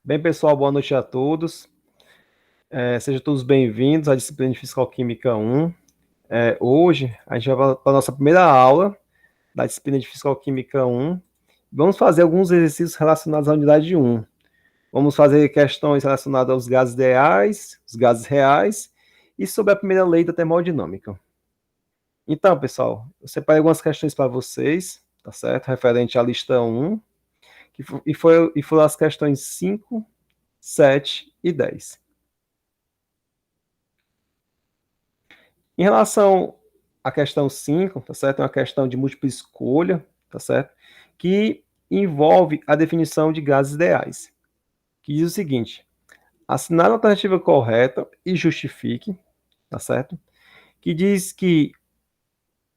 Bem, pessoal, boa noite a todos. Sejam todos bem-vindos à disciplina de Físico-Química 1. Hoje, a gente vai para a nossa primeira aula da disciplina de Físico-Química 1. Vamos fazer alguns exercícios relacionados à unidade 1. Vamos fazer questões relacionadas aos gases ideais, os gases reais e sobre a primeira lei da termodinâmica. Então, pessoal, eu separei algumas questões para vocês, tá certo? Referente à lista 1, e foram as questões 5, 7 e 10. Em relação à questão 5, tá certo? É uma questão de múltipla escolha, tá certo? Que envolve a definição de gases ideais, que diz o seguinte: assinale a alternativa correta e justifique, tá certo? Que diz que,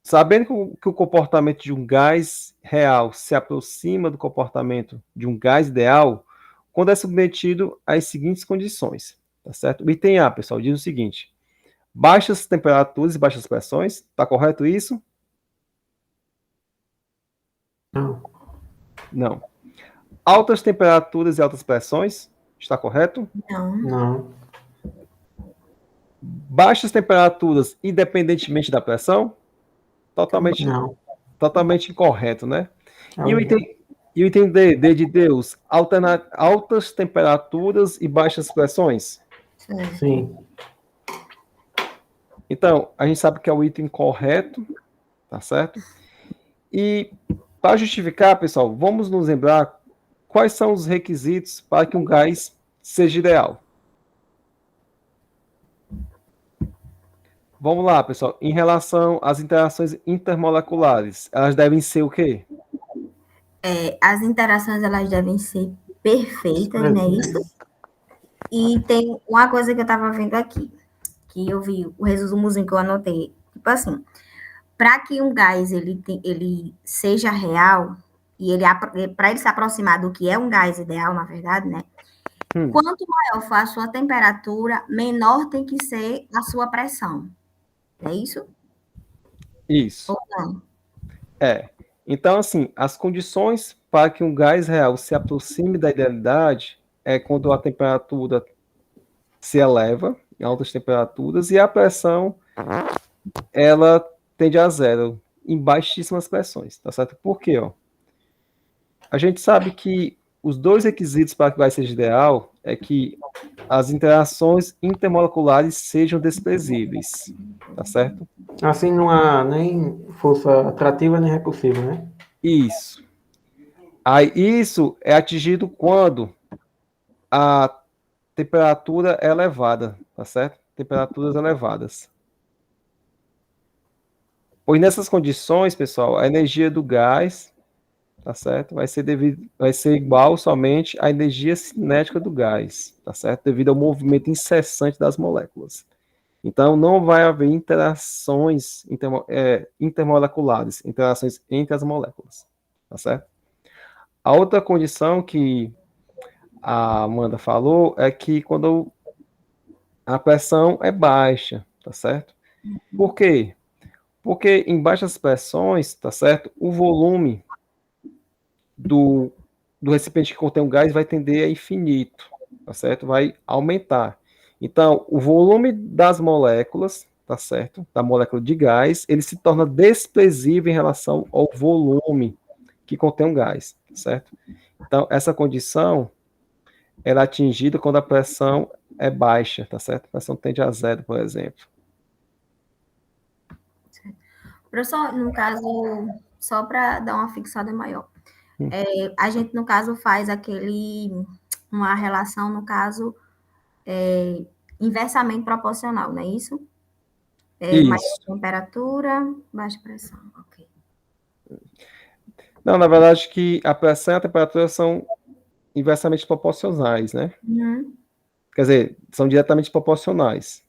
sabendo que o comportamento de um gás real se aproxima do comportamento de um gás ideal, quando é submetido às seguintes condições, tá certo? O item A, pessoal, diz o seguinte: baixas temperaturas e baixas pressões, tá correto isso? Não, Não. Altas temperaturas e altas pressões, está correto? Não. não, Baixas temperaturas independentemente da pressão, totalmente, não. totalmente incorreto, né? É E o o- item, e o item D de Deus, altas temperaturas e baixas pressões. Certo. Sim, Então, a gente sabe que é o item correto, tá certo? E para justificar, pessoal, vamos nos lembrar quais são os requisitos para que um gás seja ideal. Vamos lá, pessoal. Em relação às interações intermoleculares, elas devem ser o quê? As interações elas devem ser perfeitas, não é isso? E tem uma coisa que eu estava vendo aqui, que eu vi o resumozinho que eu anotei. Tipo assim, para que um gás ele seja real e para ele se aproximar do que é um gás ideal, na verdade, né? Quanto maior for a sua temperatura, menor tem que ser a sua pressão. É isso? Isso. Ou não? Então, assim, as condições para que um gás real se aproxime da idealidade é quando a temperatura se eleva em altas temperaturas e a pressão ela tende a zero em baixíssimas pressões, tá certo? Por quê, ó? A gente sabe que os dois requisitos para que o gás seja ideal é que as interações intermoleculares sejam desprezíveis, tá certo? assim não há nem força atrativa nem repulsiva, né? Isso. Aí isso é atingido quando a temperatura é elevada, tá certo? Temperaturas elevadas. Pois nessas condições, pessoal, a energia do gás, tá certo? Vai ser igual somente à energia cinética do gás, tá certo? Devido ao movimento incessante das moléculas. Então, não vai haver interações intermoleculares, interações entre as moléculas, tá certo? A outra condição que a Amanda falou é que quando a pressão é baixa, tá certo? Por quê? Porque em baixas pressões, tá certo? O volume do, do recipiente que contém o gás vai tender a infinito, tá certo? Vai aumentar. Então, o volume das moléculas, tá certo? Da molécula de gás, ele se torna desprezível em relação ao volume que contém o gás, tá certo? Então, essa condição ela é atingida quando a pressão é baixa, tá certo? A pressão tende a zero, por exemplo. Professor, no caso, só para dar uma fixada maior, a gente, no caso, faz uma relação, no caso, inversamente proporcional, não é isso? Maior Isso. temperatura, baixa pressão, ok. Não, na verdade que a pressão e a temperatura são inversamente proporcionais, né? Uhum. Quer dizer, são diretamente proporcionais,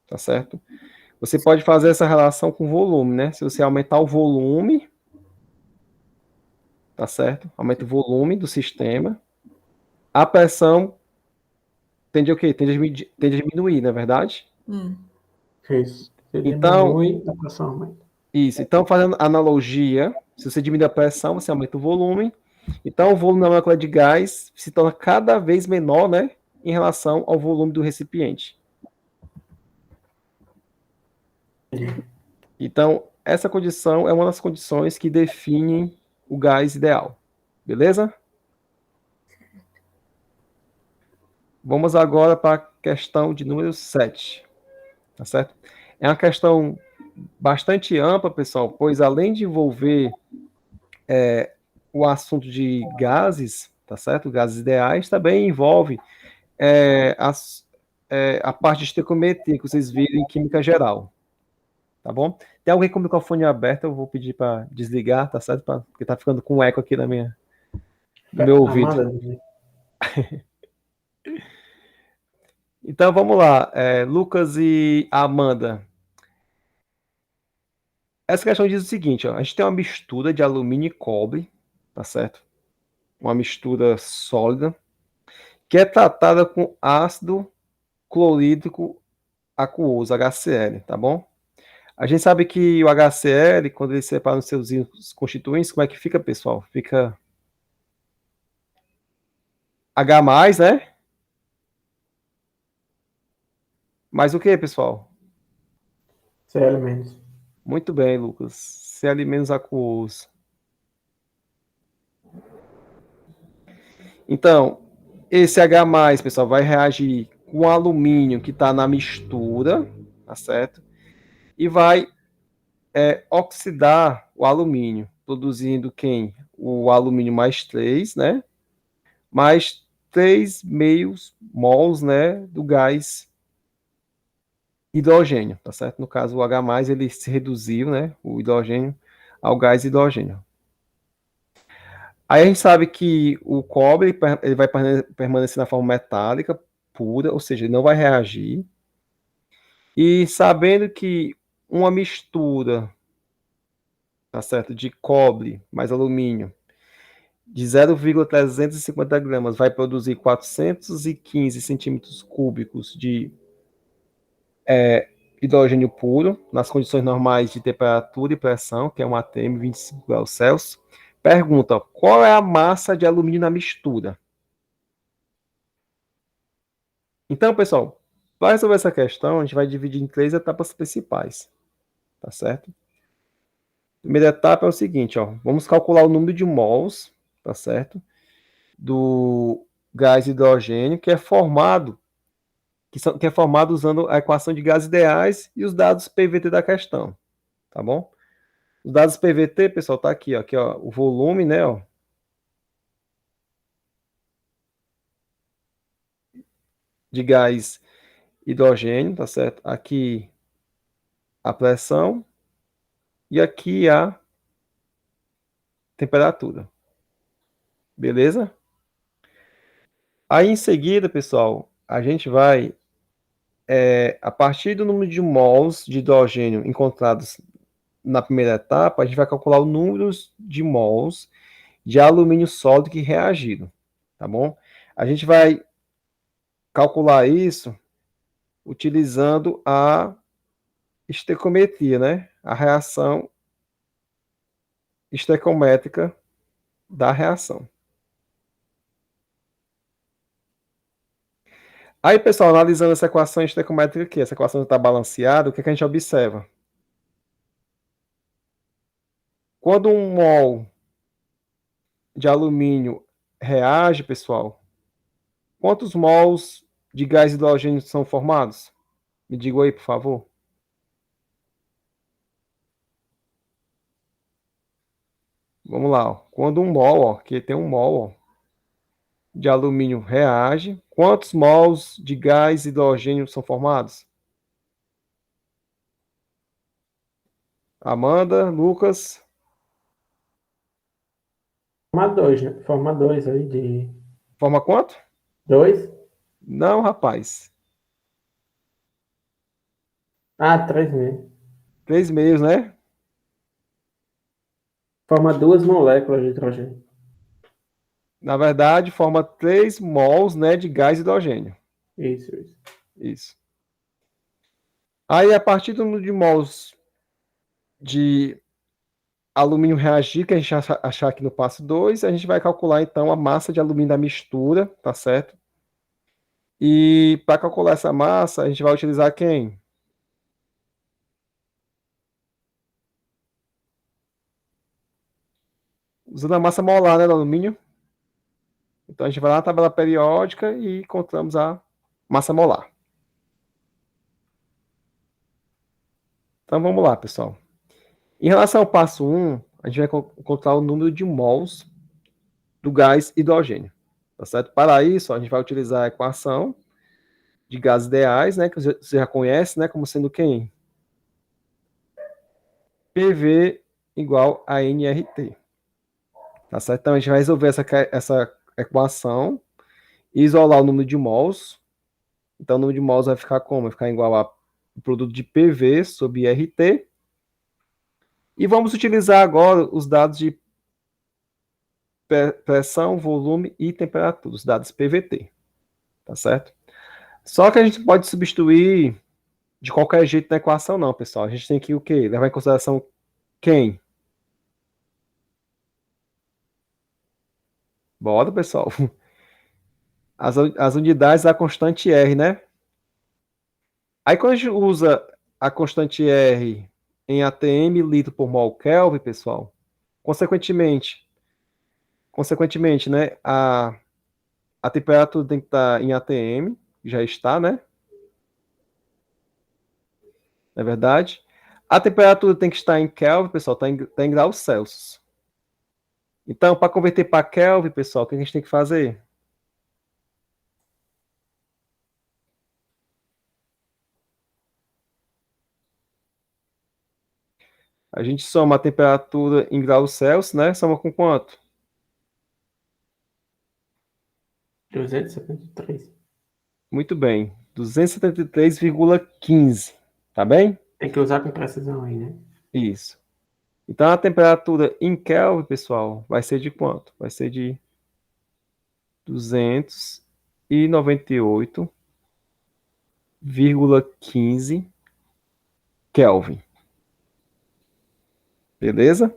tá certo? Você pode fazer essa relação com volume, né? Se você aumentar o volume, tá certo? Aumenta o volume do sistema, a pressão tende a o quê? Tende a diminuir, não é verdade? Isso. Você Então, diminui a pressão aumenta. isso. Então, fazendo analogia, se você diminui a pressão, você aumenta o volume. Então, o volume da molécula de gás se torna cada vez menor, né, em relação ao volume do recipiente. Então, essa condição é uma das condições que definem o gás ideal. Beleza? Vamos agora para a questão de número 7. Tá certo? É uma questão bastante ampla, pessoal, pois além de envolver o assunto de gases, tá certo? Gases ideais, também envolve a parte de estequiometria que vocês viram em química geral. Tá bom? Tem alguém com o microfone aberto, eu vou pedir para desligar, tá certo? Porque tá ficando com eco aqui no meu ouvido. Amanda, Então vamos lá, Lucas e Amanda. Essa questão diz o seguinte, ó, a gente tem uma mistura de alumínio e cobre, tá certo? Uma mistura sólida, que é tratada com ácido clorídrico aquoso, HCl, tá bom? A gente sabe que o HCl, quando ele separa os seus íons constituintes, como é que fica, pessoal? Fica H+, né? Mais o que, pessoal? Cl-. Muito bem, Lucas. Cl- aquoso. Então, esse H+, pessoal, vai reagir com o alumínio que está na mistura, tá certo? E vai oxidar o alumínio, produzindo quem? O alumínio mais 3, né? Mais 3 meios mols, né, do gás hidrogênio, tá certo? No caso, o H+, ele se reduziu, né, o hidrogênio, ao gás hidrogênio. Aí a gente sabe que o cobre ele vai permanecer na forma metálica pura, ou seja, ele não vai reagir. E sabendo que uma mistura, tá certo, de cobre mais alumínio de 0,350 gramas vai produzir 415 centímetros cúbicos de hidrogênio puro, nas condições normais de temperatura e pressão, que é um ATM 25 graus Celsius. Pergunta, qual é a massa de alumínio na mistura? Então, pessoal, para resolver essa questão, a gente vai dividir em 3 etapas principais, tá certo? A primeira etapa é o seguinte, ó, vamos calcular o número de mols, tá certo? Do gás hidrogênio, que é formado usando a equação de gases ideais e os dados PVT da questão, tá bom? Os dados PVT, pessoal, tá aqui, ó, o volume, né, ó, de gás hidrogênio, tá certo? Aqui a pressão e aqui a temperatura. Beleza? Aí em seguida, pessoal, a gente vai, a partir do número de mols de hidrogênio encontrados na primeira etapa, a gente vai calcular o número de mols de alumínio sólido que reagiram, tá bom? A gente vai calcular isso utilizando a estequiometria, né? A reação estequiométrica da reação. Aí, pessoal, analisando essa equação estequiométrica aqui, essa equação está balanceada, o que a gente observa? Quando um mol de alumínio reage, pessoal, quantos mols de gás hidrogênio são formados? Me diga aí, por favor. Vamos lá, ó. Quando um mol, ó, que tem um mol, ó, de alumínio reage, quantos mols de gás hidrogênio são formados? Amanda, Lucas, Forma 2, né? Forma 2 aí de forma quanto? 2. Não, rapaz. Ah, 3 mesmo. 3 meios, né? Forma 2 moléculas de hidrogênio. Na verdade, forma 3 mols, né, de gás hidrogênio. Isso, isso. Isso. Aí, a partir do número de mols de alumínio reagir, que a gente achar aqui no passo 2, a gente vai calcular então a massa de alumínio da mistura, tá certo? E para calcular essa massa, a gente vai utilizar quem? Usando a massa molar, né, do alumínio. Então a gente vai lá na tabela periódica e encontramos a massa molar. Então vamos lá, pessoal. Em relação ao passo 1, a gente vai encontrar o número de mols do gás hidrogênio. Tá certo? Para isso, a gente vai utilizar a equação de gases ideais, né, que você já conhece, né, como sendo quem? PV igual a nRT. Tá certo? Então a gente vai resolver essa equação e isolar o número de mols. Então o número de mols vai ficar como? Vai ficar igual ao produto de PV sobre RT. E vamos utilizar agora os dados de pressão, volume e temperatura, os dados PVT. Tá certo? Só que a gente pode substituir de qualquer jeito na equação, não, pessoal. A gente tem que o quê? Levar em consideração quem? Bora, pessoal. As unidades da constante R, né? Aí quando a gente usa a constante R em ATM, litro por mol Kelvin, pessoal, consequentemente, né, a temperatura tem que estar em ATM, já está, né? Não é verdade? A temperatura tem que estar em Kelvin, pessoal, tá em graus Celsius. Então, para converter para Kelvin, pessoal, o que a gente tem que fazer? A gente soma a temperatura em graus Celsius, né? Soma com quanto? 273. Muito bem. 273,15. Tá bem? Tem que usar com precisão aí, né? Isso. Então, a temperatura em Kelvin, pessoal, vai ser de quanto? Vai ser de 298,15 Kelvin. Beleza?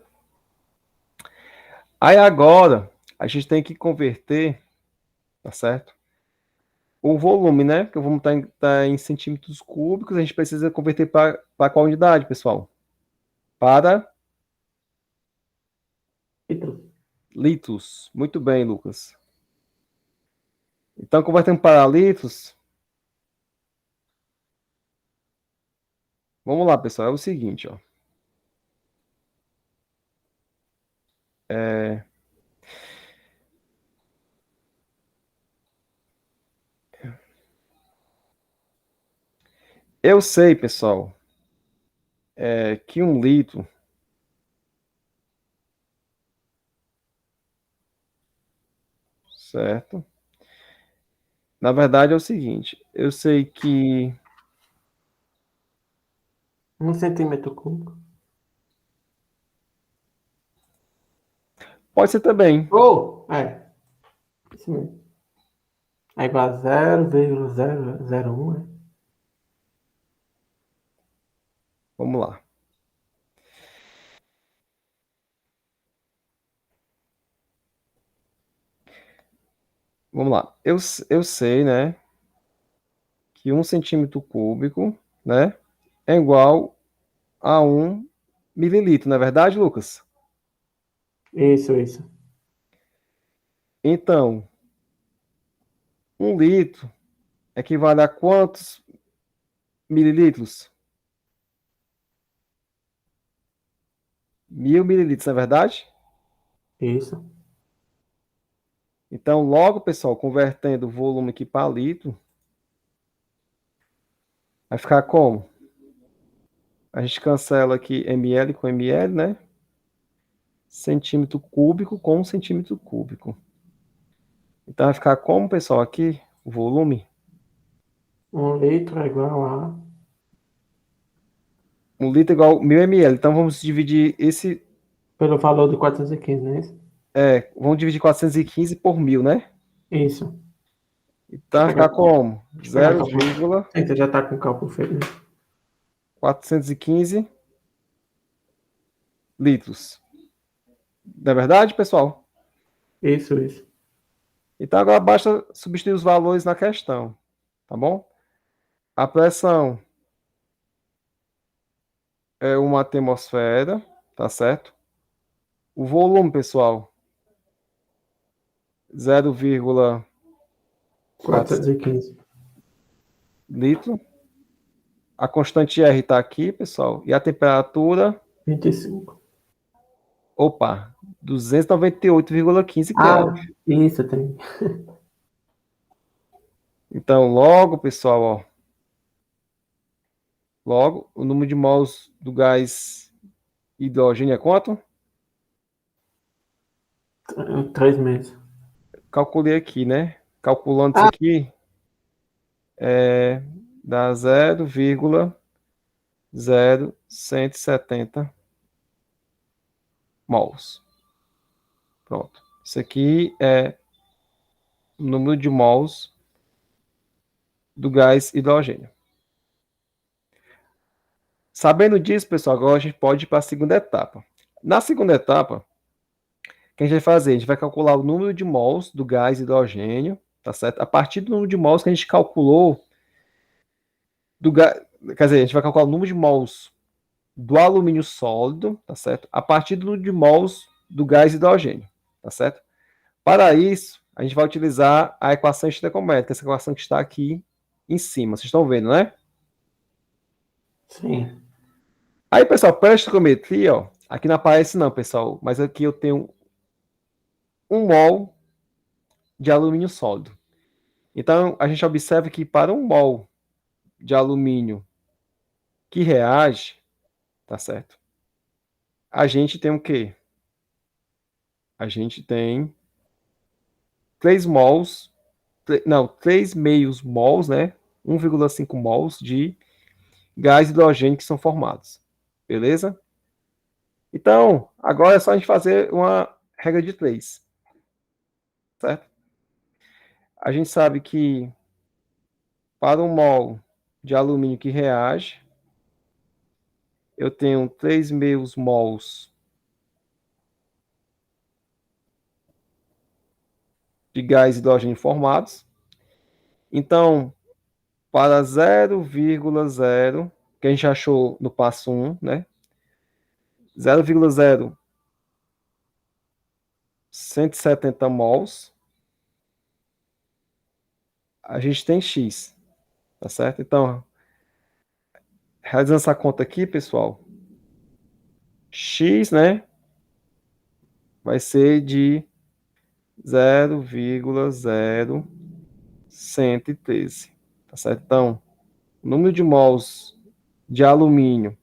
Aí agora, a gente tem que converter, tá certo? O volume, né? Que o volume está em centímetros cúbicos, a gente precisa converter para qual unidade, pessoal? Para litros. Muito bem, Lucas. Então, convertendo para litros, vamos lá, pessoal. É o seguinte, ó. Eu sei, pessoal, que 1 litro, certo? Na verdade é o seguinte, eu sei que 1 cm3. pode ser também. Isso mesmo. É igual a 0,001, né? Vamos lá. Vamos lá. Eu sei, né, que 1 centímetro cúbico, né, é igual a 1 mililitro, não é verdade, Lucas? Isso. Então, 1 litro equivale a quantos mililitros? 1.000 mililitros, não é verdade? Isso. Então, logo, pessoal, convertendo o volume aqui para litro, vai ficar como? A gente cancela aqui ml com ml, né? Centímetro cúbico com centímetro cúbico. Então vai ficar como, pessoal, aqui o volume? 1 litro é igual a 1 litro é igual a 1.000 ml. Então vamos dividir esse. pelo valor de 415, não é isso? Vamos dividir 415 por 1.000, né? Isso. Então vai ficar como? Deixa eu pegar o 0,415 Você já tá com o cálculo feito, né? litros. Não é verdade, pessoal? Isso. Então agora basta substituir os valores na questão, tá bom? A pressão é uma atmosfera, tá certo? O volume, pessoal, 0,4 415. litro. A constante R está aqui, pessoal. E a temperatura, 25. opa, 298,15 Ah, Kelvin. isso tem. Então, logo, pessoal, ó, logo, o número de mols do gás hidrogênio é quanto? 3 meses. Calculei aqui, né? Calculando isso Ah, aqui, dá 0,0170 mols. Pronto. Isso aqui é o número de mols do gás hidrogênio. Sabendo disso, pessoal, agora a gente pode ir para a segunda etapa. Na segunda etapa, o que a gente vai fazer? A gente vai calcular o número de mols do gás hidrogênio, tá certo? A partir do número de mols que a gente calculou do gás, quer dizer, a gente vai calcular o número de mols do alumínio sólido, tá certo? A partir do número de mols do gás hidrogênio, tá certo? Para isso, a gente vai utilizar a equação estequiométrica, essa equação que está aqui em cima. Vocês estão vendo, né? sim. Aí, pessoal, para a estequiometria, ó, aqui não aparece não, pessoal, mas aqui eu tenho 1 mol de alumínio sólido. Então, a gente observa que para 1 mol de alumínio que reage, tá certo? A gente tem o quê? A gente tem 3 mols, não, 3 meios mols, né? 1,5 mols de gás hidrogênio que são formados. Beleza? Então, agora é só a gente fazer uma regra de 3. Certo? A gente sabe que para 1 mol de alumínio que reage, eu tenho 3 meios mols de gás hidrogênio formados. Então, para 0,0, que a gente achou no passo 1, né? 0,0170 mols, a gente tem X, tá certo? Então, realizando essa conta aqui, pessoal, X, né, vai ser de 0,0113, tá certo? Então, o número de mols de alumínio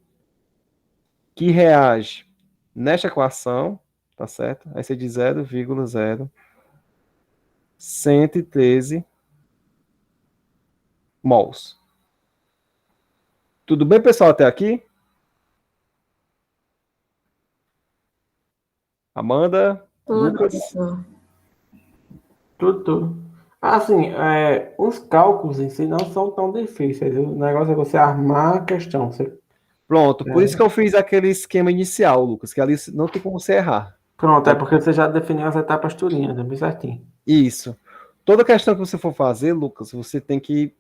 que reage nesta equação, tá certo? Vai ser de 0,0113 mols. Tudo bem, pessoal, até aqui? Amanda, Tudo, Lucas? professor. Tudo. Assim, os cálculos em si não são tão difíceis. O negócio é você armar a questão. Pronto, por isso que eu fiz aquele esquema inicial, Lucas, que ali não tem como você errar. Pronto, é porque você já definiu as etapas tudinhas, é bem certinho. Isso. Toda questão que você for fazer, Lucas, você tem que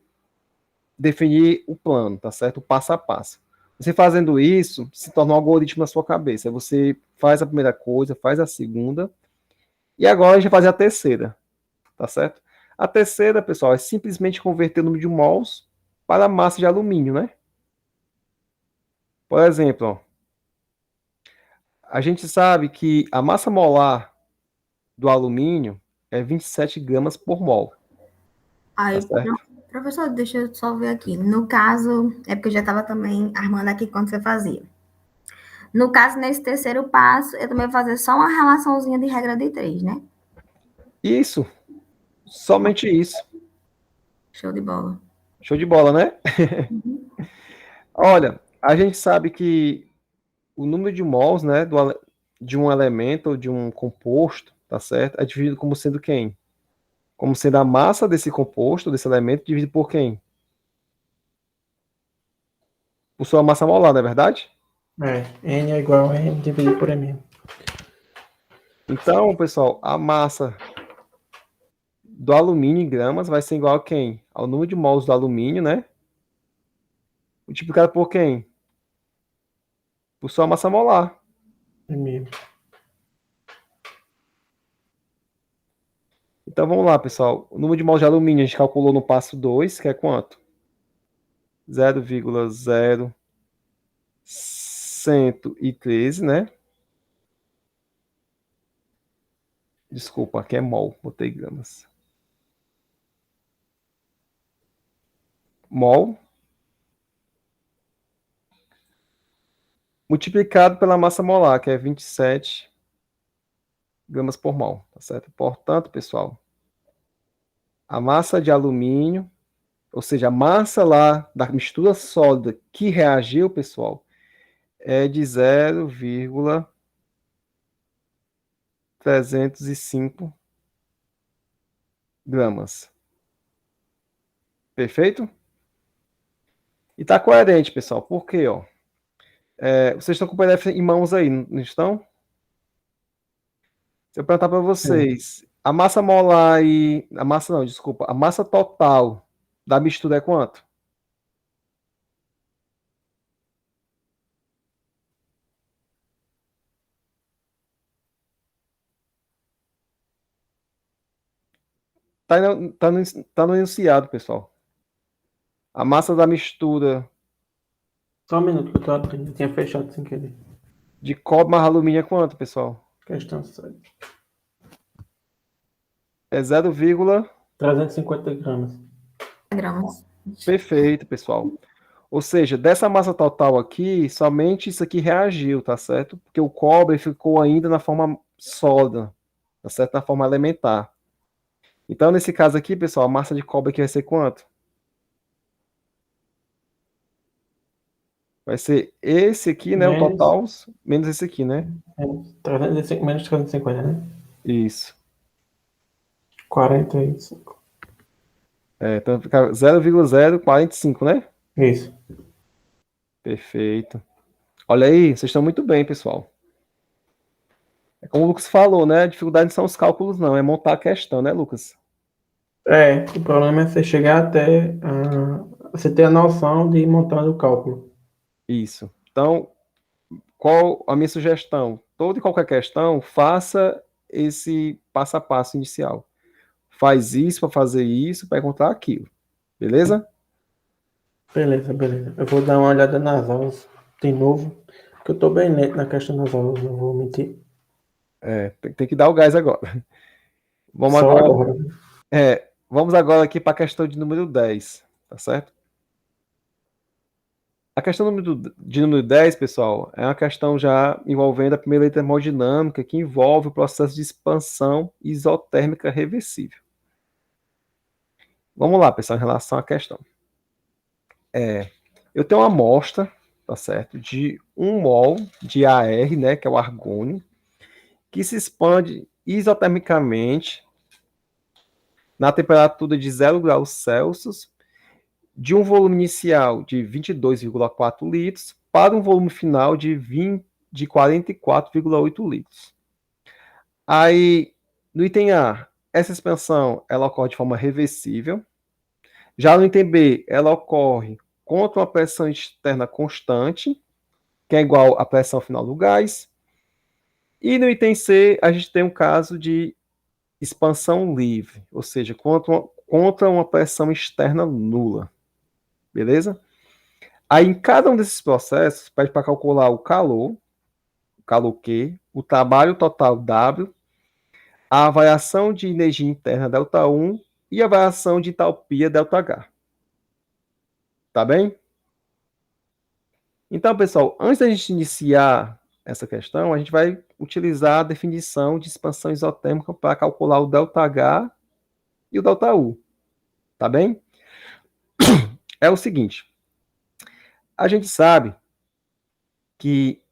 definir o plano, tá certo? O passo a passo. Você fazendo isso, se torna um algoritmo na sua cabeça. Aí você faz a primeira coisa, faz a segunda, e agora a gente vai fazer a terceira, tá certo? A terceira, pessoal, é simplesmente converter o número de mols para a massa de alumínio, né? Por exemplo, ó, a gente sabe que a massa molar do alumínio é 27 gramas por mol, tá Aí, certo? professor, deixa eu só ver aqui. No caso, é porque eu já estava também armando aqui quando você fazia. No caso, nesse terceiro passo, eu também vou fazer só uma relaçãozinha de regra de 3, né? Isso, somente isso. Show de bola. Show de bola, né? Olha, a gente sabe que o número de mols, né, de um elemento ou de um composto, tá certo? É dividido como sendo quem? Como sendo a massa desse composto, desse elemento, dividido por quem? Por sua massa molar, não é verdade? N é igual a M dividido por M. Então, pessoal, a massa do alumínio em gramas vai ser igual a quem? Ao número de mols do alumínio, né? Multiplicado por quem? Por sua massa molar. É mesmo. Então, vamos lá, pessoal. O número de mols de alumínio a gente calculou no passo 2, que é quanto? 0,0113, né? Desculpa, aqui é mol, botei gramas. Mol multiplicado pela massa molar, que é 27 gramas por mol, tá certo? Portanto, pessoal, a massa de alumínio, ou seja, a massa lá da mistura sólida que reagiu, pessoal, é de 0,305 gramas. Perfeito? E tá coerente, pessoal. Por quê, ó? Vocês estão com o PDF em mãos aí, não estão? Se eu perguntar para vocês, a massa molar e... A massa não, desculpa. A massa total da mistura é quanto? Tá no enunciado, pessoal. A massa da mistura Só um minuto que eu tô abrindo. Eu tinha fechado sem querer. de cobre mais alumínio é quanto, pessoal? Questão 7. É 0, 350 gramas. Gramas. perfeito, pessoal. Ou seja, dessa massa total aqui, somente isso aqui reagiu, tá certo? Porque o cobre ficou ainda na forma sólida, tá certo? Na forma elementar. Então, nesse caso aqui, pessoal, a massa de cobre aqui vai ser quanto? Vai ser esse aqui, né? O Menos, total, menos esse aqui, né? menos 350, né? Isso. 45. Então fica 0,045, né? Isso. Perfeito. Olha aí, vocês estão muito bem, pessoal. É como o Lucas falou, né? A dificuldade não são os cálculos, não. É montar a questão, né, Lucas? O problema é você chegar até você ter a noção de montar o cálculo. Isso. Então, qual a minha sugestão? Toda e qualquer questão, faça esse passo a passo inicial. Faz isso para fazer isso, para encontrar aquilo. Beleza? Beleza, beleza. Eu vou dar uma olhada nas aulas de novo, porque eu tô bem lento na questão das aulas, não vou mentir. Tem que dar o gás agora. Vamos Só agora, agora. vamos agora aqui para a questão de número 10, tá certo? A questão de número 10, pessoal, é uma questão já envolvendo a primeira lei da termodinâmica, que envolve o processo de expansão isotérmica reversível. Vamos lá, pessoal, em relação à questão. Eu tenho uma amostra, tá certo, de 1 mol de AR, né, que é o argônio, que se expande isotermicamente na temperatura de 0 graus Celsius, de um volume inicial de 22,4 litros para um volume final de 44,8 litros. Aí, no item A, essa expansão ela ocorre de forma reversível. Já no item B, ela ocorre contra uma pressão externa constante, que é igual à pressão final do gás. E no item C, a gente tem um caso de expansão livre, ou seja, contra uma pressão externa nula. Beleza? Aí, em cada um desses processos, pede para calcular o calor Q, o trabalho total W, a variação de energia interna ΔU e a variação de entalpia ΔH. Tá bem? Então, pessoal, antes da gente iniciar essa questão, a gente vai utilizar a definição de expansão isotérmica para calcular o ΔH e o ΔU. Tá bem? É o seguinte, a gente sabe que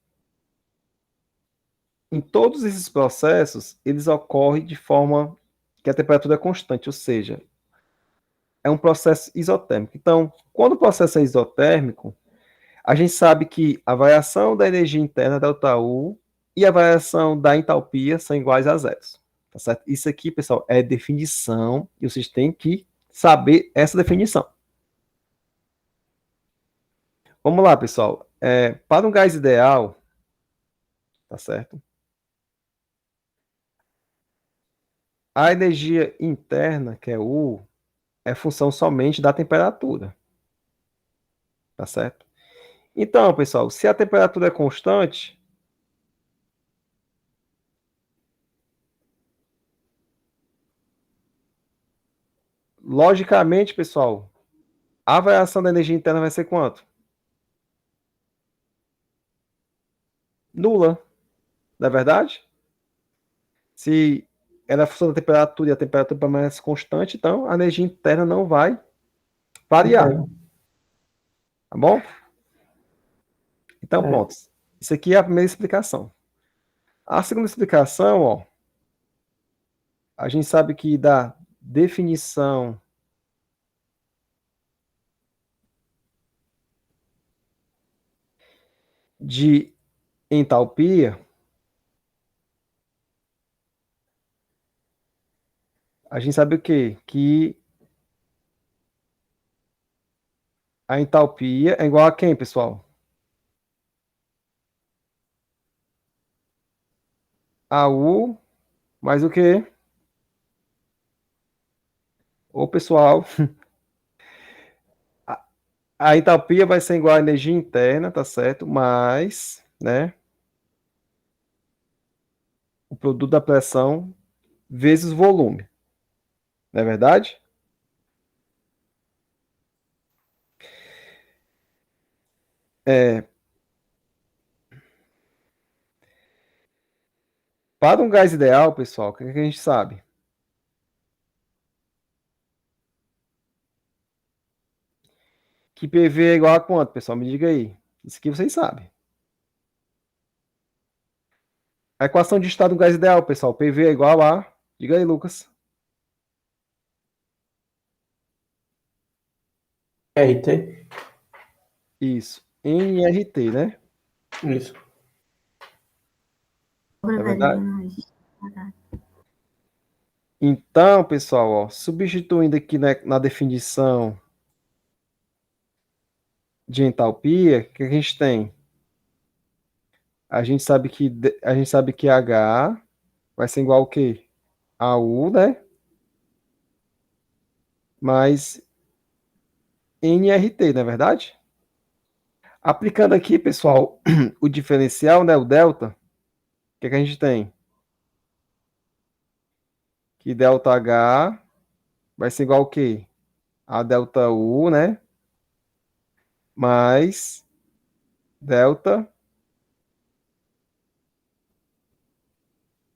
em todos esses processos, eles ocorrem de forma que a temperatura é constante, ou seja, é um processo isotérmico. Então, quando o processo é isotérmico, a gente sabe que a variação da energia interna ΔU e a variação da entalpia são iguais a zeros. Tá certo? Isso aqui, pessoal, é definição e vocês têm que saber essa definição. Vamos lá, pessoal. Para um gás ideal, tá certo? A energia interna, que é U, é função somente da temperatura. Tá certo? Então, pessoal, se a temperatura é constante, logicamente, pessoal, a variação da energia interna vai ser quanto? Nula, não é verdade? Se ela é função da temperatura e a temperatura permanece constante, então a energia interna não vai variar. Tá bom? Então, pronto. Isso aqui é a primeira explicação. A segunda explicação, ó, a gente sabe que da definição de entalpia, a gente sabe o quê? Que a entalpia é igual a quem, pessoal? A U mais o quê? Ô, pessoal, a entalpia vai ser igual à energia interna, tá certo? Mais, né? O produto da pressão vezes volume. Não é verdade? Para um gás ideal, pessoal, o que a gente sabe? Que PV é igual a quanto, pessoal? Me diga aí. Isso aqui vocês sabem. A equação de estado do gás ideal, pessoal. PV é igual a... Diga aí, Lucas. RT? Isso. nRT, né? Isso. É verdade? Então, pessoal, ó, substituindo aqui na definição de entalpia, o que a gente tem? A gente sabe que H vai ser igual ao quê? A U, né? Mais nRT, não é verdade? Aplicando aqui, pessoal, o diferencial, né, o delta, o que a gente tem? Que delta H vai ser igual ao quê? A delta U, né? Mais delta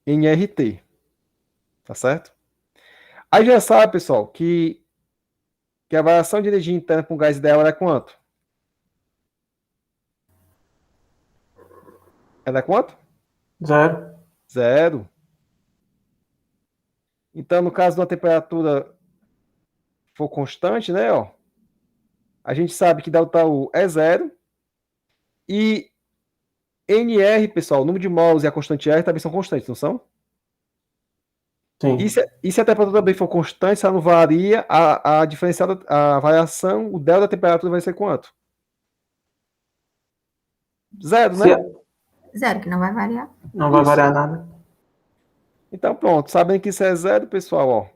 nRT. Tá certo? Aí já sabe, pessoal, que a variação de energia interna para um gás ideal é quanto? Ela é quanto? Zero. Zero. Então, no caso de uma temperatura for constante, né, ó, a gente sabe que ΔU é zero e NR, pessoal, o número de mols e a constante R também são constantes, não são? Sim. E se a temperatura também for constante, se ela não varia, a diferencial, a variação, o delta da temperatura vai ser quanto? Zero, né? Zero, que não vai variar. Não vai Isso. variar nada. Então, pronto. Sabendo que isso é zero, pessoal, ó.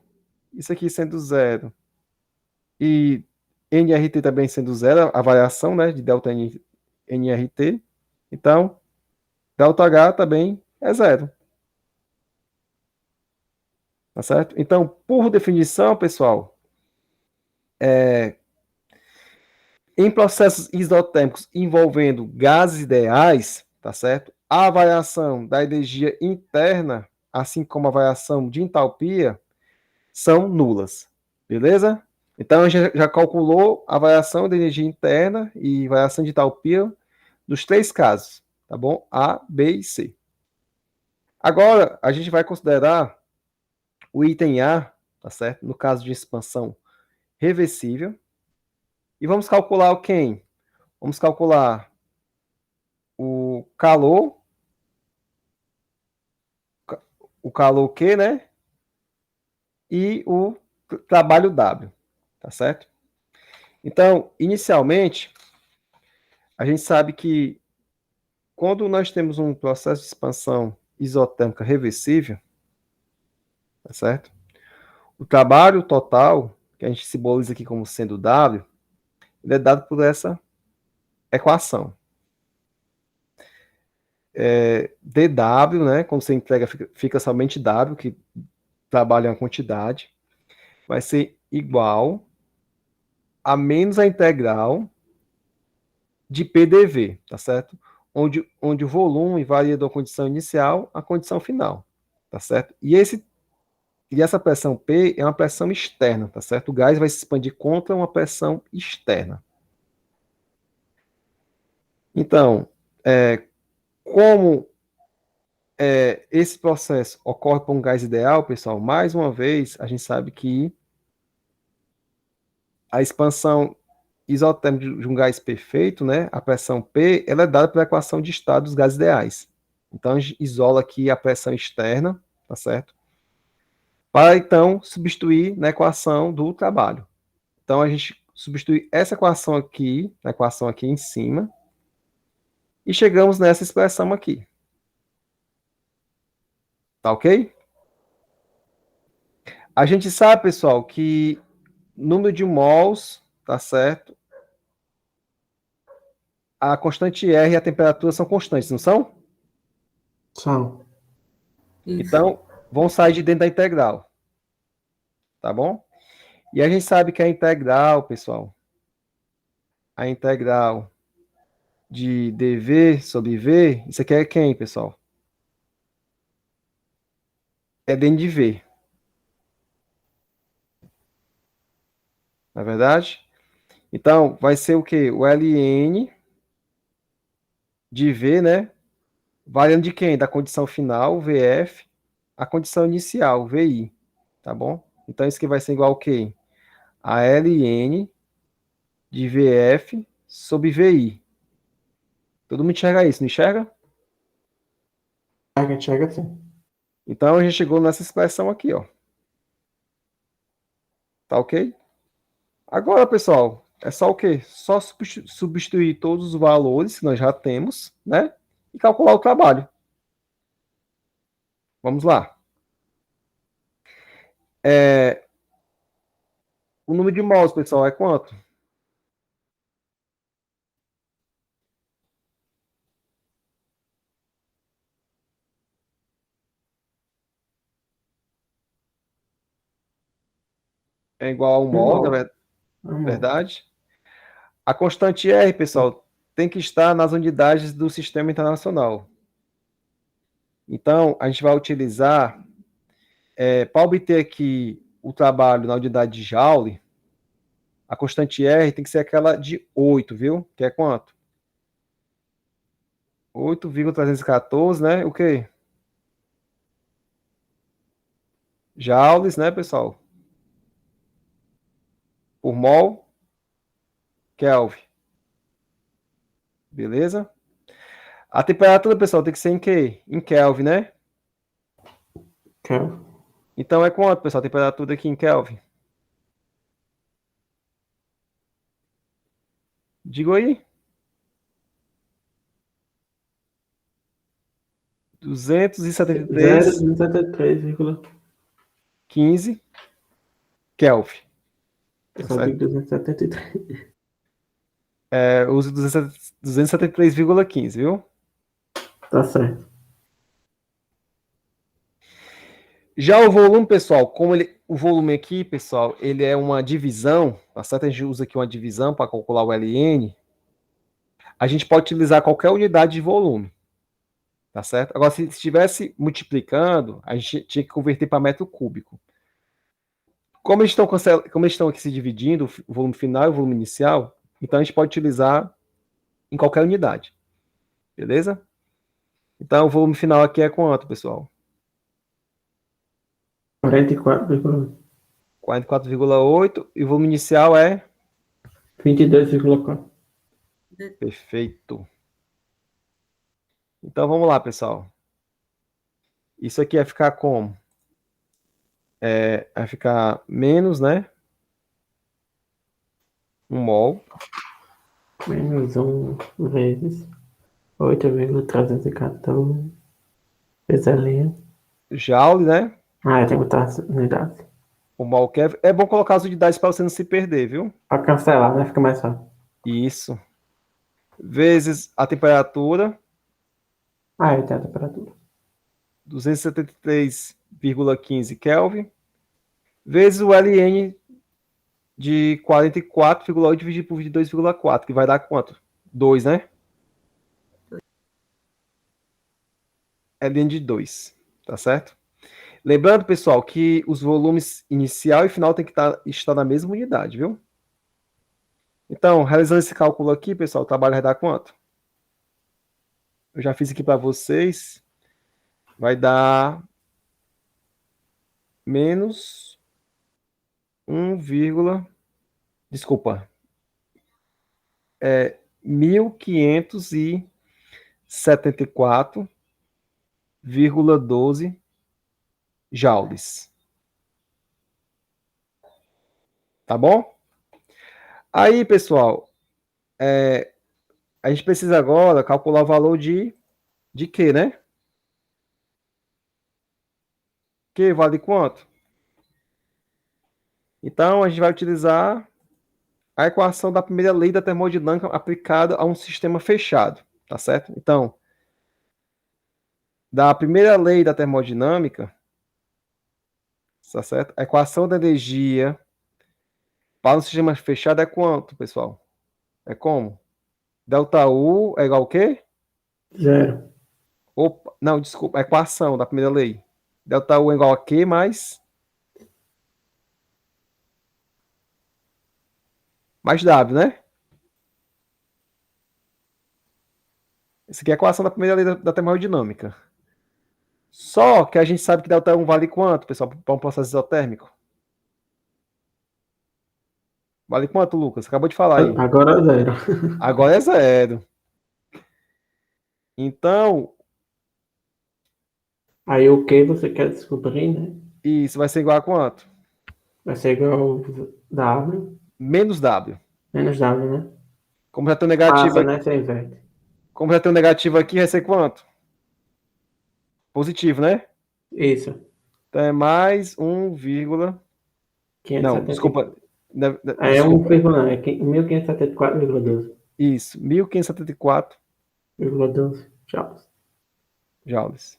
Isso aqui sendo zero. E NRT também sendo zero, a variação, né, de delta NRT. Então, delta H também é zero. Tá certo? Então, por definição, pessoal, em processos isotérmicos envolvendo gases ideais, tá certo? A variação da energia interna, assim como a variação de entalpia, são nulas. Beleza? Então, a gente já calculou a variação da energia interna e variação de entalpia dos três casos, tá bom? A, B e C. Agora, a gente vai considerar o item A, tá certo? No caso de expansão reversível. E vamos calcular o quem? Vamos calcular o calor o calor Q, né? E o trabalho W, tá certo? Então, inicialmente, a gente sabe que quando nós temos um processo de expansão isotérmica reversível, tá certo? O trabalho total, que a gente simboliza aqui como sendo W, ele é dado por essa equação. dW, né? Quando você entrega, fica somente W, que trabalha uma quantidade, vai ser igual a menos a integral de PDV, tá certo? Onde o volume varia da condição inicial à condição final, tá certo? E essa pressão P é uma pressão externa, tá certo? O gás vai se expandir contra uma pressão externa. Então, como esse processo ocorre para um gás ideal, pessoal, mais uma vez, a gente sabe que a expansão isotérmica de um gás perfeito, né, a pressão P, ela é dada pela equação de estado dos gases ideais. Então, a gente isola aqui a pressão externa, tá certo? Para, então, substituir na equação do trabalho. Então, a gente substitui essa equação aqui, na equação aqui em cima, e chegamos nessa expressão aqui. Tá ok? A gente sabe, pessoal, que número de mols, tá certo? A constante R e a temperatura são constantes, não são? São. Então, vão sair de dentro da integral. Tá bom? E a gente sabe que a integral, pessoal, a integral de dV sobre V, isso aqui é quem, pessoal? É dentro de V. Na verdade? Então, vai ser o quê? O ln de V, né? Variando de quem? Da condição final, VF, a condição inicial, VI. Tá bom? Então, isso aqui vai ser igual ao quê? A ln de VF sobre VI. Todo mundo enxerga isso, não enxerga? Chega sim. Então, a gente chegou nessa expressão aqui, ó. Tá ok? Agora, pessoal, é só o quê? Só substituir todos os valores que nós já temos, né? E calcular o trabalho. Vamos lá. O número de mols, pessoal, é quanto? É igual a 1 mol, na verdade. A constante R, pessoal, tem que estar nas unidades do sistema internacional. Então, a gente vai utilizar, para obter aqui o trabalho na unidade de Joule, a constante R tem que ser aquela de 8, viu? Que é quanto? 8,314, né? O quê? Joules, né, pessoal? Por mol, Kelvin. Beleza? A temperatura, pessoal, tem que ser em quê? Em Kelvin, né? Kelvin. Então é quanto, pessoal, a temperatura aqui em Kelvin? Diga aí. 273,15 Kelvin. Eu só digo 273. Eu uso 273,15, viu? Tá certo. Já o volume, pessoal, o volume aqui, pessoal, ele é uma divisão, tá certo? A gente usa aqui uma divisão para calcular o Ln. A gente pode utilizar qualquer unidade de volume, tá certo? Agora, se estivesse multiplicando, a gente tinha que converter para metro cúbico. Como eles estão aqui se dividindo, o volume final e o volume inicial, então a gente pode utilizar em qualquer unidade. Beleza? Então, o volume final aqui é quanto, pessoal? 44,8. 44,8 e o volume inicial é 22,4. perfeito. Então vamos lá, pessoal. Isso aqui vai ficar como? Vai ficar menos, né? 1 mol. Menos 1 vezes 8,314 vezes a linha. Joule, né? Ah, eu tenho que botar as unidades. O mol Kelvin. É bom colocar as unidades para você não se perder, viu? Pra cancelar, né? Fica mais fácil. Isso. Vezes a temperatura, Ah, eu tenho a temperatura. 273,15 Kelvin, vezes o Ln de 44,8 dividido por 22,4, que vai dar quanto? 2, né? Ln de 2, tá certo? Lembrando, pessoal, que os volumes inicial e final tem que estar na mesma unidade, viu? Então, realizando esse cálculo aqui, pessoal, o trabalho vai dar quanto? Eu já fiz aqui para vocês. Vai dar menos 1, desculpa, 1574,12 joules. Tá bom? Aí, pessoal, a gente precisa agora calcular o valor de Q, né? Q vale quanto? Então, a gente vai utilizar a equação da primeira lei da termodinâmica aplicada a um sistema fechado, tá certo? Então, da primeira lei da termodinâmica, tá certo? A equação da energia para um sistema fechado é quanto, pessoal? É como? Delta U é igual ao quê? 0. Opa, não, desculpa, a equação da primeira lei. Delta U é igual a Q mais W, né? Essa aqui é a equação da primeira lei da termodinâmica. Só que a gente sabe que delta 1 vale quanto, pessoal, para um processo isotérmico? Vale quanto, Lucas? Acabou de falar aí. Agora 0. Agora é 0. Então, Aí o que você quer descobrir, né? isso vai ser igual a quanto? Vai ser igual W Menos W. menos W, né? Como já tem um negativo Passa, aqui, né? Você inverte. como já tem um negativo aqui, vai ser quanto? Positivo, né? Isso. Então é mais 1, não, 574. desculpa. É Desculpa. 1,9. É 1574,12. Isso, 1574 Tchau. joules.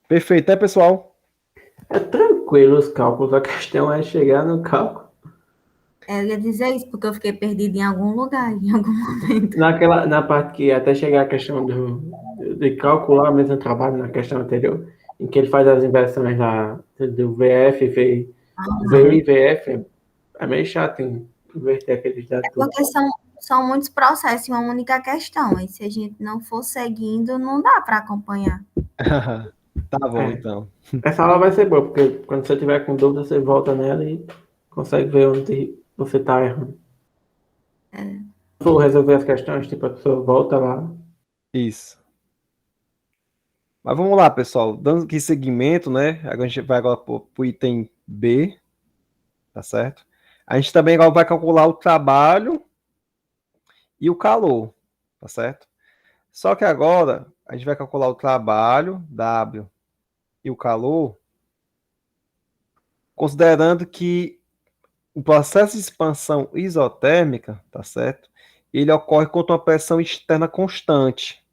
Perfeito, né, pessoal? É tranquilo os cálculos. A questão é chegar no cálculo. Eu ia dizer isso porque eu fiquei perdida em algum lugar, em algum momento. Na parte que até chegar a questão de calcular o mesmo trabalho na questão anterior, em que ele faz as inversões do VF, VI e VF, é meio chato em inverter aqueles dados todos. Porque são muitos processos em uma única questão. E se a gente não for seguindo, não dá para acompanhar. Tá bom, É. então. Essa aula vai ser boa, porque quando você tiver com dúvida, você volta nela e consegue ver onde você está errando. Se for resolver as questões, tipo, a pessoa volta lá. Isso. Mas vamos lá, pessoal. Dando aqui seguimento, né? Agora a gente vai agora para o item B, tá certo? A gente também agora vai calcular o trabalho e o calor, tá certo? Só que agora a gente vai calcular o trabalho, W, e o calor, considerando que o processo de expansão isotérmica, tá certo? Ele ocorre contra uma pressão externa constante.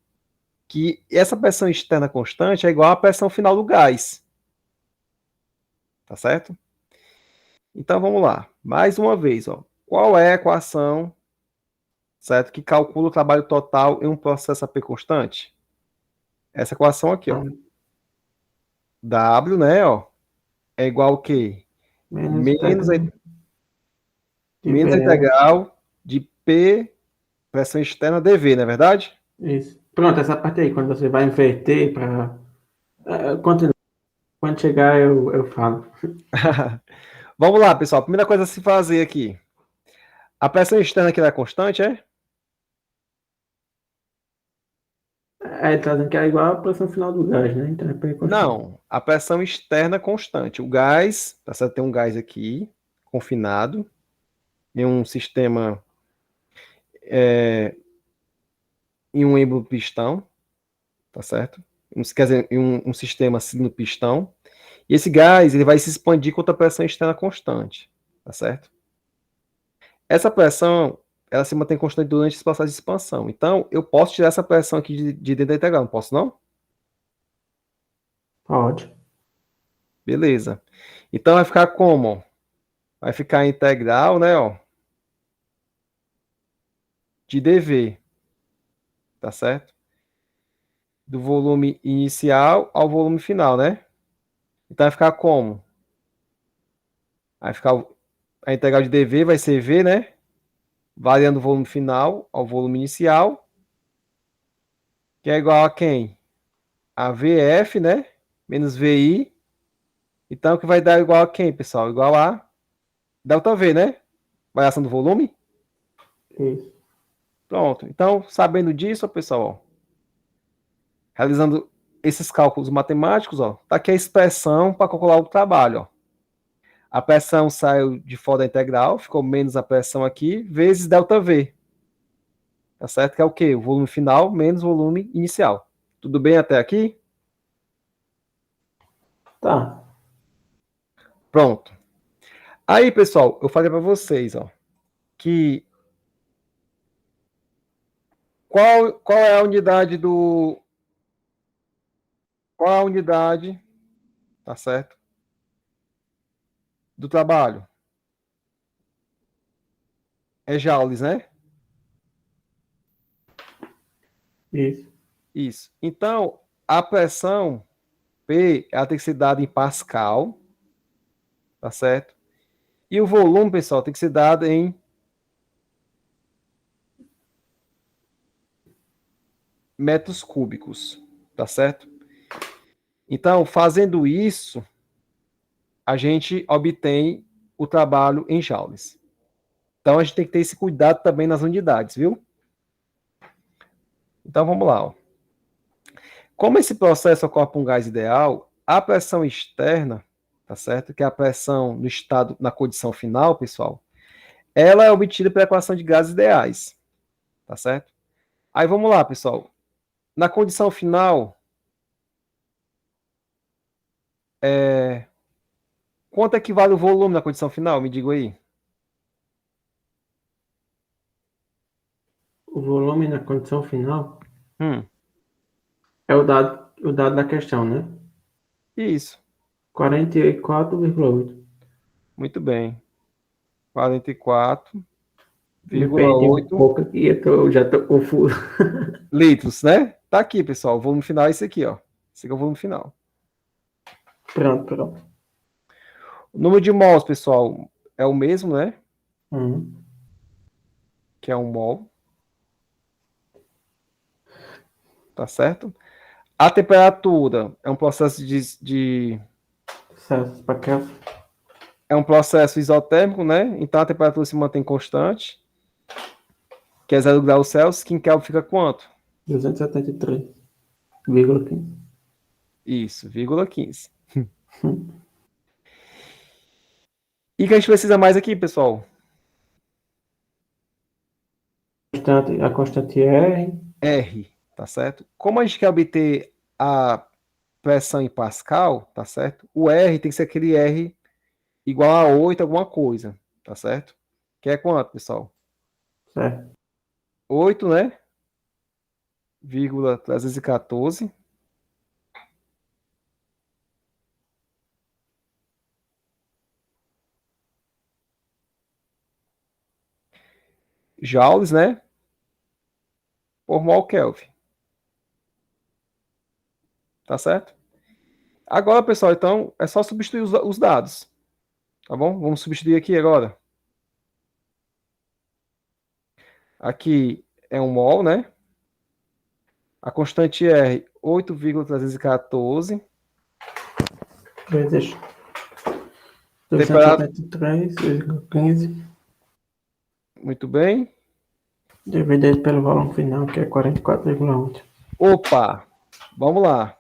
Que essa pressão externa constante é igual à pressão final do gás. Tá certo? Então vamos lá. Mais uma vez, ó. Qual é a equação, certo, que calcula o trabalho total em um processo AP constante? Essa equação aqui, ó. W, né, ó, é igual ao quê? Menos a integral de P, pressão externa, dV, não é verdade? Isso. Pronto, essa parte aí, quando você vai inverter para. Continua. Quando chegar, eu falo. Vamos lá, pessoal. A primeira coisa a se fazer aqui. A pressão externa aqui é constante, é? ele tá dizendo que é igual a pressão final do gás, né? Então é P constante. Não, a pressão externa constante. O gás, tá certo? Tem um gás aqui, confinado, em um sistema, em um êmbolo pistão, tá certo? Quer dizer, em um sistema cilindro pistão. E esse gás, ele vai se expandir contra a pressão externa constante, tá certo? Essa pressão, ela se mantém constante durante esse processo de expansão. Então, eu posso tirar essa pressão aqui de dentro da integral, não posso não? Pode. Beleza. Então, vai ficar como? Vai ficar a integral, né, ó, de dV, tá certo? Do volume inicial ao volume final, né? Então, vai ficar como? Vai ficar a integral de dV vai ser V, né? Variando o volume final ao volume inicial, que é igual a quem? A VF, né? Menos VI. Então, que vai dar igual a quem, pessoal? Igual a delta V, né? Variação do volume. Isso. Pronto. Então, sabendo disso, ó, pessoal, ó, realizando esses cálculos matemáticos, ó, tá aqui a expressão para calcular o trabalho, ó. A pressão saiu de fora da integral, ficou menos a pressão aqui, vezes delta V. Tá certo? Que é o quê? O volume final menos o volume inicial. Tudo bem até aqui? Tá. Pronto. Aí, pessoal, eu falei para vocês, ó, que qual é a unidade do... Qual a unidade, tá certo? Do trabalho? É joules, né? Isso. Isso. Então, a pressão P, ela tem que ser dada em Pascal, tá certo? E o volume, pessoal, tem que ser dado em metros cúbicos, tá certo? Então, fazendo isso, a gente obtém o trabalho em joules. Então, a gente tem que ter esse cuidado também nas unidades, viu? Então, vamos lá, ó. Como esse processo ocorre para um gás ideal, a pressão externa, tá certo? Que é a pressão no estado, na condição final, pessoal, ela é obtida pela equação de gases ideais, tá certo? Aí vamos lá, pessoal. Na condição final, quanto equivale o volume na condição final? Me diga aí. O volume na condição final Hum, é o dado da questão, né? isso. 44,8. Muito bem. Me perdi um 44,8 pouco aqui, já tô confuso. litros, né? Tá aqui, pessoal. O volume final é esse aqui, ó. Esse aqui é o volume final. Pronto. O número de mols, pessoal, é o mesmo, né? Uhum. Que é 1 mol. Tá certo? A temperatura é um processo Celsius para Kelvin. é um processo isotérmico, né? Então a temperatura se mantém constante, que é 0 graus Celsius, que em Kelvin fica quanto? 273,15. Isso, 15. E que a gente precisa mais aqui, pessoal? A constante R. R, tá certo? Como a gente quer obter a pressão em Pascal, tá certo? O R tem que ser aquele R igual a 8 alguma coisa, tá certo? Que é quanto, pessoal? Certo. 8, né? Vírgula 314. Joules, né? Por mol Kelvin. Tá certo? Agora, pessoal, então é só substituir os dados. Tá bom? Vamos substituir aqui agora. Aqui é 1 mol, né? A constante R, 8,314. Vezes Temperatura. 273,15. Muito bem. Dividido pelo volume final, que é 44,8. Opa, vamos lá.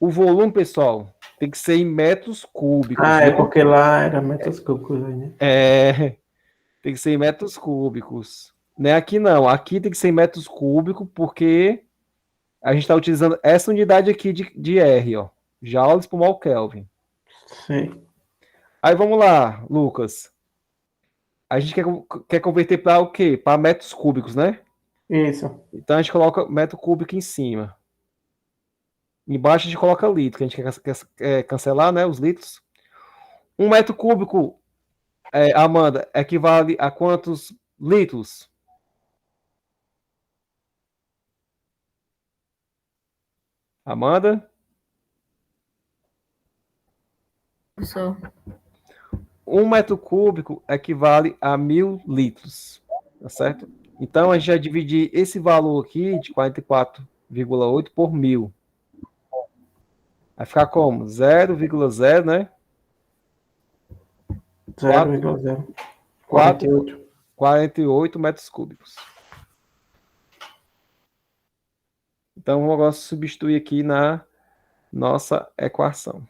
O volume, pessoal, tem que ser em metros cúbicos, Ah, né? é porque lá era metros cúbicos aí, né? Tem que ser em metros cúbicos. Né? Aqui não, aqui tem que ser em metros cúbicos, porque a gente está utilizando essa unidade aqui de R, ó. Joules por mol Kelvin. Sim. Aí vamos lá, Lucas. A gente quer converter para o quê? Para metros cúbicos, né? Isso. Então a gente coloca metro cúbico em cima. Embaixo a gente coloca litro, que a gente quer cancelar, né? Os litros. Um metro cúbico, Amanda, equivale a quantos litros? Amanda? Professor. Um metro cúbico equivale a 1.000 litros, tá certo? Então a gente vai dividir esse valor aqui de 44,8 por 1.000. Vai ficar como? 0,0, né? 0,048. 48 metros cúbicos. Então vamos agora substituir aqui na nossa equação.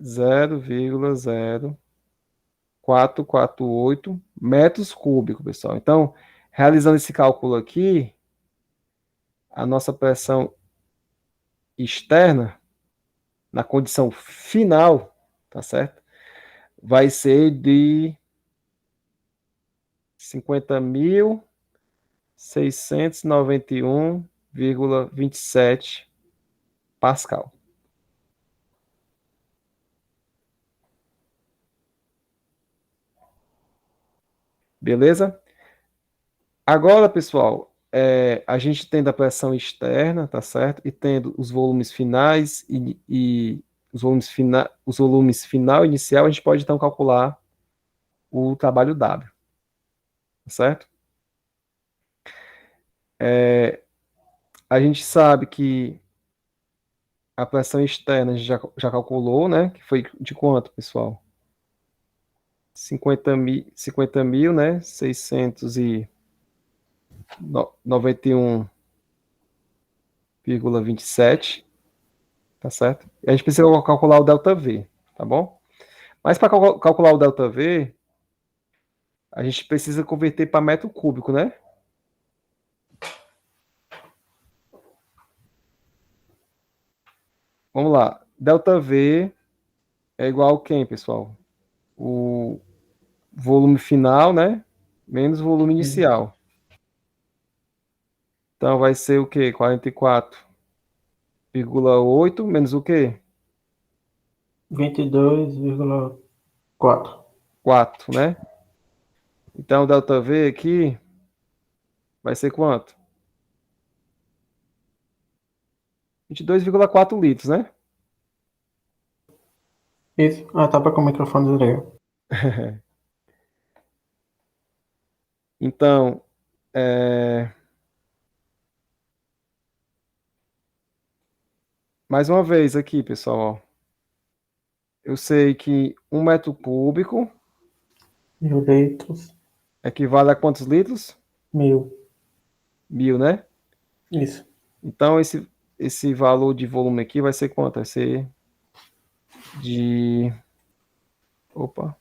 0,0448 metros cúbicos, pessoal. Então, realizando esse cálculo aqui, a nossa pressão externa, na condição final, tá certo? Vai ser de 50.691,27 Pascal. Beleza? Agora, pessoal, a gente tendo a pressão externa, tá certo? E tendo os volumes finais e os volumes final e inicial, a gente pode então calcular o trabalho W, tá certo? A gente sabe que a pressão externa a gente já calculou, né? Que foi de quanto, pessoal? 50.000, né? 691,27, tá certo? E a gente precisa calcular o ΔV, tá bom? Mas para calcular o ΔV, a gente precisa converter para metro cúbico, né? Vamos lá. ΔV é igual a quem, pessoal? O volume final, né? Menos o volume inicial. Então vai ser o quê? 44,8 menos o quê? 22,4. 4, né? Então o ΔV aqui vai ser quanto? 22,4 litros, né? Isso. Ah, tá para com o microfone desligado. Então, mais uma vez aqui, pessoal, ó. Eu sei que 1 metro cúbico 1.000 litros. equivale a quantos litros? 1.000. 1.000, né? Isso. Então, esse valor de volume aqui vai ser quanto? Vai ser de... Opa.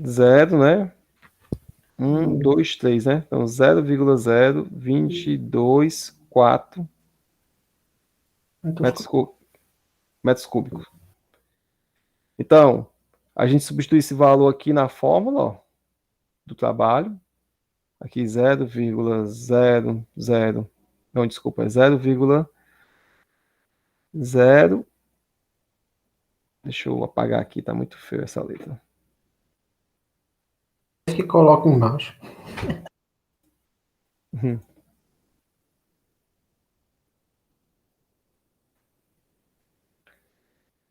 Zero, né? 1, 2, 3, né? Então, 0,0224 metros cúbicos. Então, a gente substitui esse valor aqui na fórmula, ó, do trabalho. Aqui 0,00... Não, desculpa, é 0,0... Deixa eu apagar aqui, tá muito feio essa letra. Que coloca embaixo.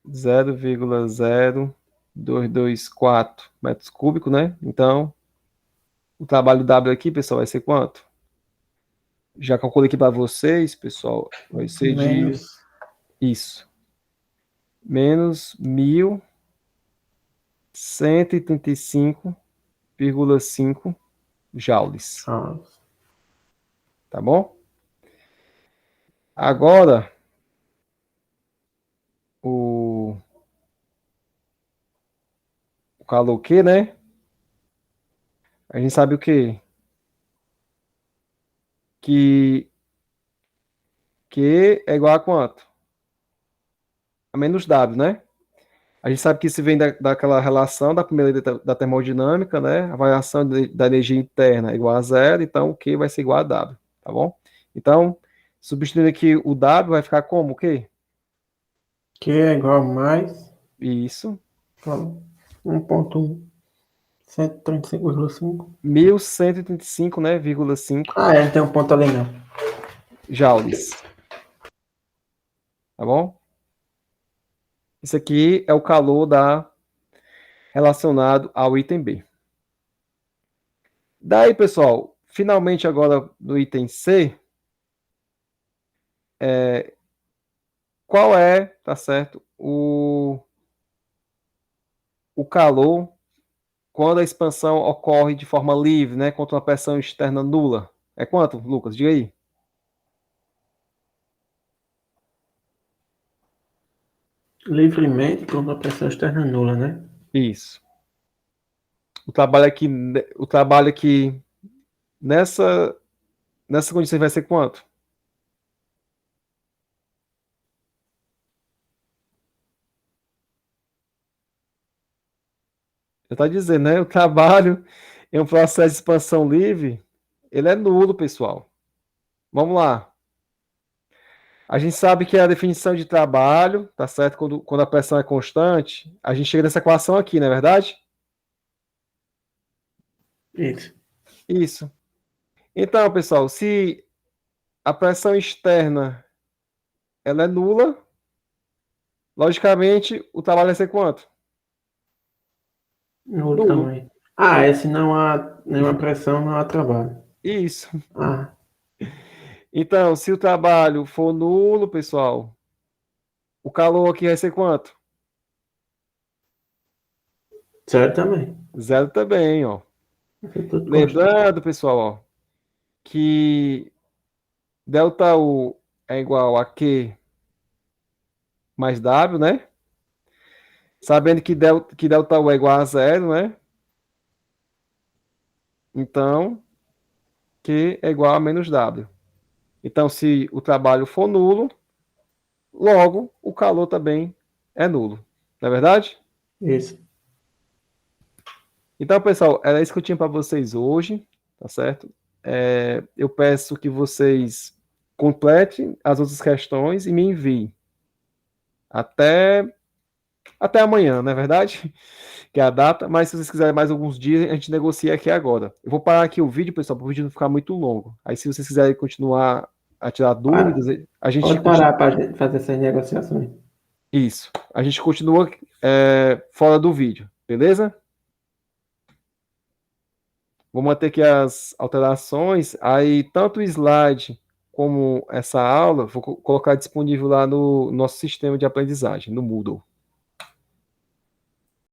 0,0224 metros cúbicos, né? Então, o trabalho W aqui, pessoal, vai ser quanto? Já calculei aqui para vocês, pessoal. Vai ser de... Menos Isso. menos 1.135,5 joules. Ah, Tá bom? Agora, o calor Q, né? A gente sabe o quê? Que Q é igual a quanto? A menos W, né? A gente sabe que isso vem daquela relação da primeira lei da termodinâmica, né? A variação da energia interna é igual a zero, então o Q vai ser igual a W, tá bom? Então, substituindo aqui o W, vai ficar como o quê? que é igual a mais Isso, 1.135,5. 1.135, né, vírgula 5 Ah, é, tem um ponto ali não. joules, tá bom? Isso aqui é o calor relacionado ao item B. Daí, pessoal, finalmente agora no item C, qual é, tá certo, o calor quando a expansão ocorre de forma livre, né, contra uma pressão externa nula? É quanto, Lucas? Diga aí. Livremente quando a pressão externa é nula, né? Isso. O trabalho aqui nessa condição vai ser quanto? Já está dizendo, né? O trabalho em um processo de expansão livre, ele é nulo, pessoal. Vamos lá. A gente sabe que a definição de trabalho, tá certo? Quando a pressão é constante, a gente chega nessa equação aqui, não é verdade? Isso. Isso. Então, pessoal, se a pressão externa ela é nula, logicamente o trabalho vai ser quanto? Nulo Nulo. também. Ah, é se não há nenhuma pressão, não há trabalho. Isso. Ah, Então, se o trabalho for nulo, pessoal, o calor aqui vai ser quanto? certo também. Zero também, ó. Isso é tudo constante. Lembrando, pessoal, ó, que ΔU é igual a Q mais W, né? Sabendo que ΔU é igual a zero, né? Então, Q é igual a menos W. Então, se o trabalho for nulo, logo o calor também é nulo. Não é verdade? Isso. Então, pessoal, era isso que eu tinha para vocês hoje, tá certo? Eu peço que vocês completem as outras questões e me enviem. Até, até amanhã, não é verdade? Que é a data, mas se vocês quiserem mais alguns dias, a gente negocia aqui agora. Eu vou parar aqui o vídeo, pessoal, para o vídeo não ficar muito longo. Aí, se vocês quiserem continuar a tirar Para. dúvidas, a gente Pode parar para gente fazer essas negociações. Isso. A gente continua fora do vídeo, beleza? Vou manter aqui as alterações. Aí, tanto o slide como essa aula, vou colocar disponível lá no nosso sistema de aprendizagem, no Moodle.